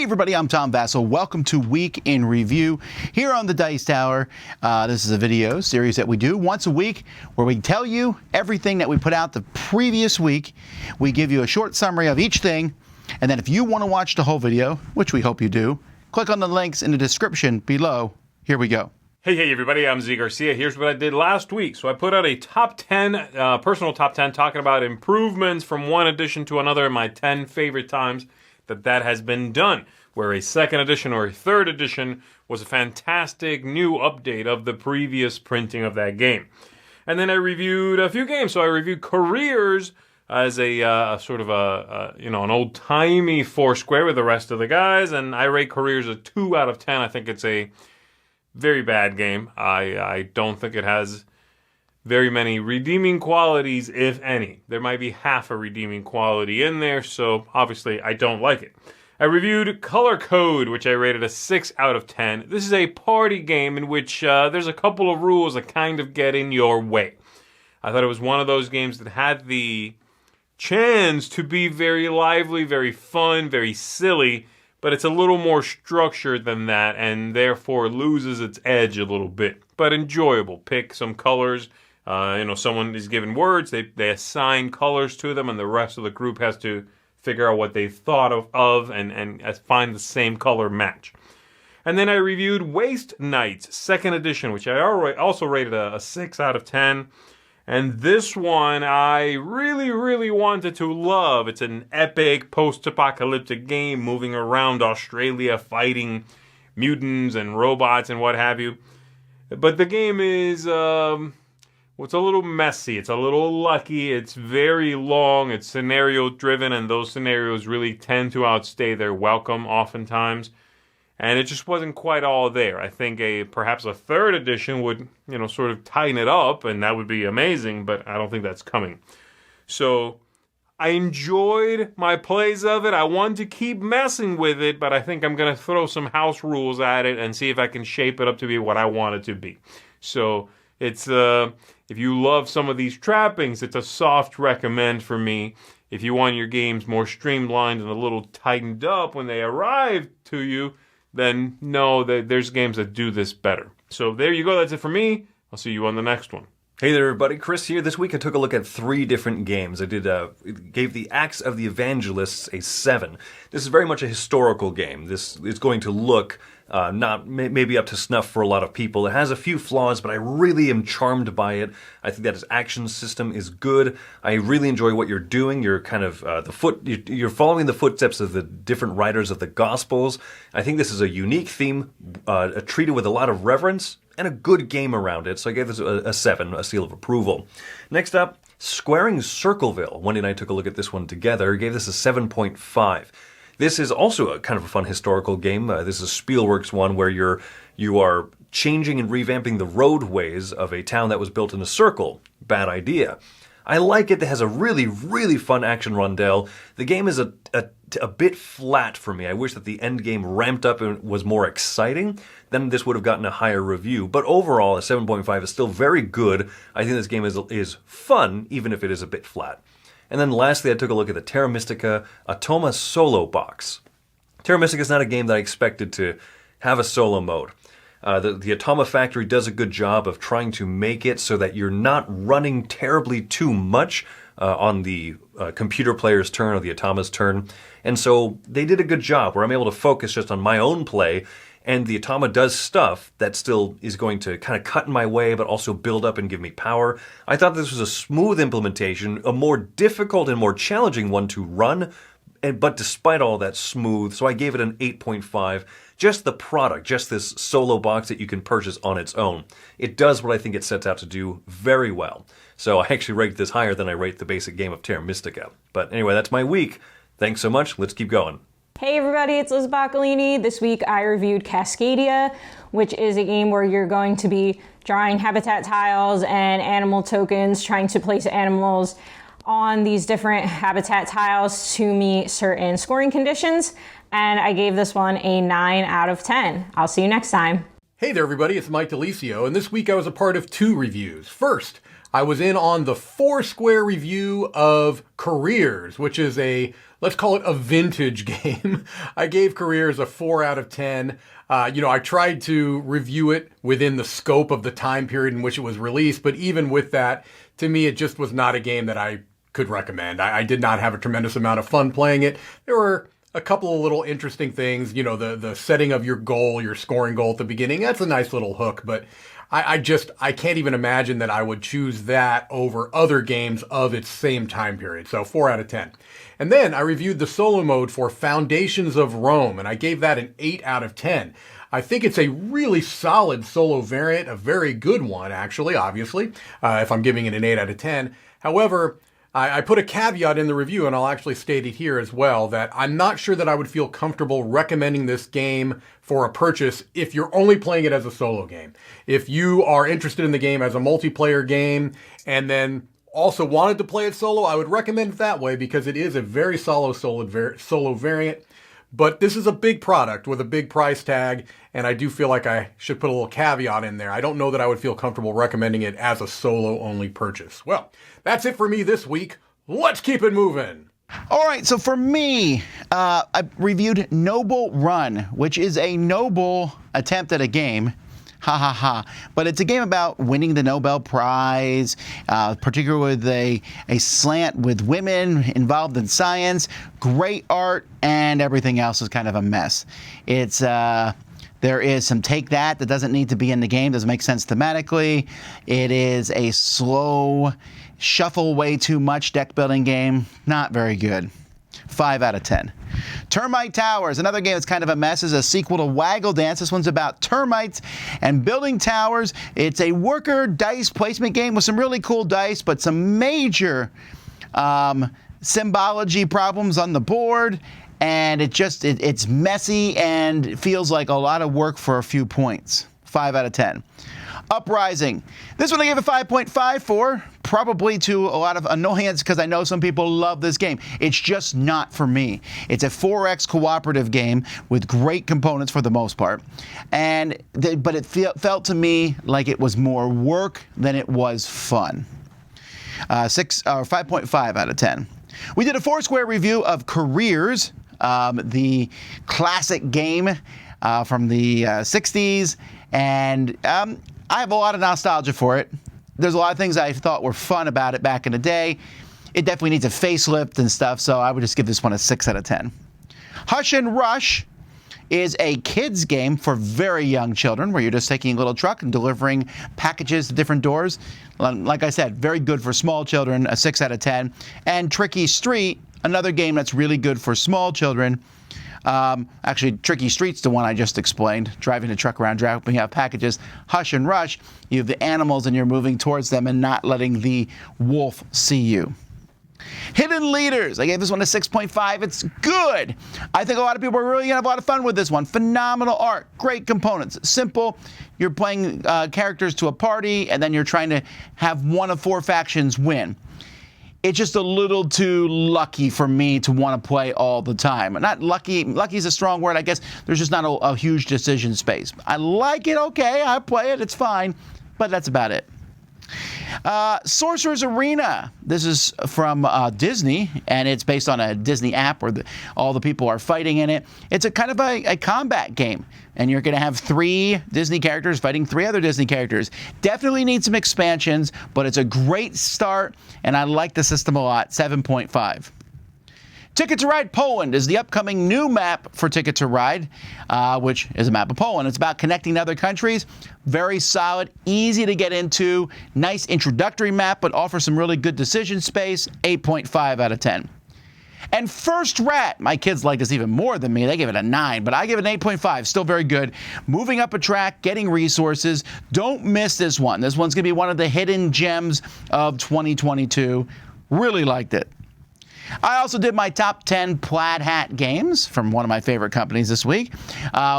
everybody, I'm Tom Vasel. Welcome to Week in Review here on the Dice Tower. This is a video series that we do once a week where we tell you everything that we put out the previous week. We give you a short summary of each thing, and then if you want to watch the whole video, which we hope you do, click on the links in the description below. Here we go. Hey everybody, I'm Garcia. Here's what I did last week. So I put out a top 10, personal top 10, talking about improvements from one edition to another in my 10 favorite times that has been done, where a second edition or a third edition was a fantastic new update of the previous printing of that game. And then I reviewed a few games. So I reviewed Careers as a sort of an old-timey Foursquare with the rest of the guys, and I rate Careers a 2 out of 10. I think it's a very bad game. I don't think it has very many redeeming qualities, if any. There might be half a redeeming quality in there, so obviously I don't like it. I reviewed Color Code, which I rated a 6 out of 10. This is a party game in which there's a couple of rules that kind of get in your way. I thought it was one of those games that had the chance to be very lively, very fun, very silly, but it's a little more structured than that and therefore loses its edge a little bit. But enjoyable. Pick some colors. Someone is given words, they assign colors to them, and the rest of the group has to figure out what they thought of and find the same color match. And then I reviewed Waste Nights, second edition, which I also rated a 6 out of 10. And this one I really, really wanted to love. It's an epic post-apocalyptic game moving around Australia fighting mutants and robots and what have you. But the game is it's a little messy, it's a little lucky, it's very long, it's scenario-driven, and those scenarios really tend to outstay their welcome oftentimes. And it just wasn't quite all there. I think perhaps a third edition would, sort of tighten it up, and that would be amazing, but I don't think that's coming. So I enjoyed my plays of it. I wanted to keep messing with it, but I think I'm going to throw some house rules at it and see if I can shape it up to be what I want it to be. So it's if you love some of these trappings, it's a soft recommend for me. If you want your games more streamlined and a little tightened up when they arrive to you, then no, there's games that do this better. So there you go. That's it for me. I'll see you on the next one. Hey there, everybody. Chris here. This week I took a look at 3 different games. I gave the Acts of the Evangelists a 7. This is very much a historical game. This is going to look not maybe up to snuff for a lot of people. It has a few flaws, but I really am charmed by it. I think that its action system is good. I really enjoy what you're doing. You're kind of you're following the footsteps of the different writers of the Gospels. I think this is a unique theme, treated with a lot of reverence, and a good game around it, so I gave this a 7, a seal of approval. Next up, Squaring Circleville. Wendy and I took a look at this one together, gave this a 7.5. This is also a kind of a fun historical game. This is a Spielworks one where you are changing and revamping the roadways of a town that was built in a circle. Bad idea. I like it. It has a really, really fun action rondel. The game is a bit flat for me. I wish that the end game ramped up and was more exciting. Then this would have gotten a higher review. But overall, a 7.5 is still very good. I think this game is fun, even if it is a bit flat. And then lastly, I took a look at the Terra Mystica Automa solo box. Terra Mystica is not a game that I expected to have a solo mode. The Automa factory does a good job of trying to make it so that you're not running terribly too much on the computer player's turn or the Automa's turn. And so they did a good job where I'm able to focus just on my own play, and the Automa does stuff that still is going to kind of cut in my way but also build up and give me power. I thought this was a smooth implementation, a more difficult and more challenging one to run, but despite all that, smooth. So I gave it an 8.5. Just the product, just this solo box that you can purchase on its own. It does what I think it sets out to do very well. So I actually rate this higher than I rate the basic game of Terra Mystica. But anyway, that's my week. Thanks so much. Let's keep going. Hey everybody, it's Liz Boccolini. This week I reviewed Cascadia, which is a game where you're going to be drawing habitat tiles and animal tokens, trying to place animals on these different habitat tiles to meet certain scoring conditions. And I gave this one a 9 out of 10. I'll see you next time. Hey there everybody, it's Mike DiLisio, and this week I was a part of 2 reviews. First, I was in on the Foursquare review of Careers, which is a let's call it a vintage game. I gave Careers a 4 out of 10. I tried to review it within the scope of the time period in which it was released, but even with that, to me, it just was not a game that I could recommend. I did not have a tremendous amount of fun playing it. There were a couple of little interesting things, the setting of your goal, your scoring goal at the beginning. That's a nice little hook, but I can't even imagine that I would choose that over other games of its same time period. So 4 out of 10. And then I reviewed the solo mode for Foundations of Rome, and I gave that an 8 out of 10. I think it's a really solid solo variant, a very good one, actually, obviously, if I'm giving it an 8 out of 10. However, I put a caveat in the review, and I'll actually state it here as well, that I'm not sure that I would feel comfortable recommending this game for a purchase if you're only playing it as a solo game. If you are interested in the game as a multiplayer game and then also wanted to play it solo, I would recommend it that way because it is a very solid solo variant. But this is a big product with a big price tag, and I do feel like I should put a little caveat in there. I don't know that I would feel comfortable recommending it as a solo-only purchase. Well, that's it for me this week. Let's keep it moving. All right, so for me, I reviewed Nobel Run, which is a noble attempt at a game. Ha ha ha. But it's a game about winning the Nobel Prize, particularly with a slant with women involved in science, great art, and everything else is kind of a mess. It's there is some take that doesn't need to be in the game, doesn't make sense thematically. It is a slow, shuffle way too much deck building game. Not very good. 5 out of 10. Termite Towers, another game that's kind of a mess, is a sequel to Waggle Dance. This one's about termites and building towers. It's a worker dice placement game with some really cool dice, but some major symbology problems on the board. And it's messy and feels like a lot of work for a few points. 5 out of 10. Uprising. This one I gave a 5.5 for, probably to a lot of annoyance because I know some people love this game. It's just not for me. It's a 4X cooperative game with great components for the most part, but it felt to me like it was more work than it was fun. 5.5 out of 10. We did a Foursquare review of Careers, the classic game from the 60s, and I have a lot of nostalgia for it. There's a lot of things I thought were fun about it back in the day. It definitely needs a facelift and stuff, so I would just give this one a 6 out of 10. Hush and Rush is a kids game for very young children where you're just taking a little truck and delivering packages to different doors. Like I said, very good for small children, a 6 out of 10. And Tricky Street, another game that's really good for small children. Actually, Tricky Street's the one I just explained, driving the truck around, dropping out packages. Hush and Rush, you have the animals and you're moving towards them and not letting the wolf see you. Hidden Leaders, I gave this one a 6.5. It's good. I think a lot of people are really going to have a lot of fun with this one. Phenomenal art, great components, simple. You're playing characters to a party, and then you're trying to have one of 4 factions win. It's just a little too lucky for me to want to play all the time. Not lucky. Lucky is a strong word. I guess there's just not a huge decision space. I like it, okay. I play it. It's fine. But that's about it. Sorcerer's Arena. This is from Disney, and it's based on a Disney app where all the people are fighting in it. It's a kind of a combat game, and you're going to have 3 Disney characters fighting 3 other Disney characters. Definitely need some expansions, but it's a great start, and I like the system a lot. 7.5. Ticket to Ride Poland is the upcoming new map for Ticket to Ride, which is a map of Poland. It's about connecting to other countries. Very solid, easy to get into, nice introductory map, but offers some really good decision space. 8.5 out of 10. And First Rat, my kids like this even more than me. They give it a 9, but I give it an 8.5. Still very good. Moving up a track, getting resources. Don't miss this one. This one's going to be one of the hidden gems of 2022. Really liked it. I also did my top 10 plaid hat games from one of my favorite companies this week.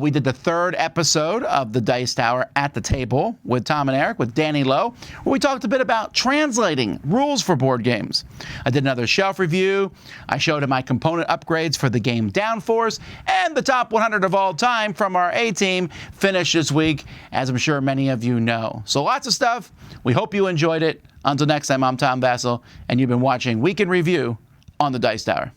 We did the 3rd episode of the Dice Tower at the Table with Tom and Eric, with Danny Lowe, where we talked a bit about translating rules for board games. I did another shelf review. I showed him my component upgrades for the game Downforce, and the top 100 of all time from our A-Team finished this week, as I'm sure many of you know. So lots of stuff. We hope you enjoyed it. Until next time, I'm Tom Vasel, and you've been watching Week in Review on the Dice Tower.